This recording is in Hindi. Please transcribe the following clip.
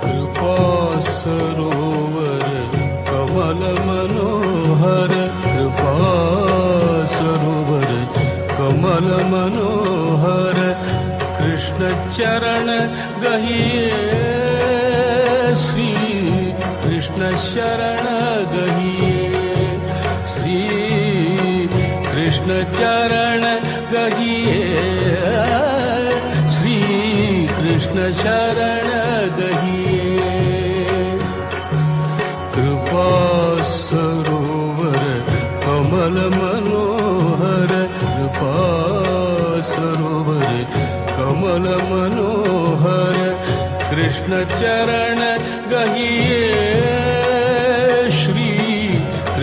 कृपा सरोवर कमल मनोहर, कृपा सरोवर कमल मनोहर, कृष्ण चरण गहिए श्री कृष्ण शरण गहिए, श्री कृष्ण चरण गहिए, श्री कृष्ण शरण गहिए। कृपा सरोवर कमल मनोहर, कृपा सरोवर कमल मनोहर, कृष्ण चरण गहिए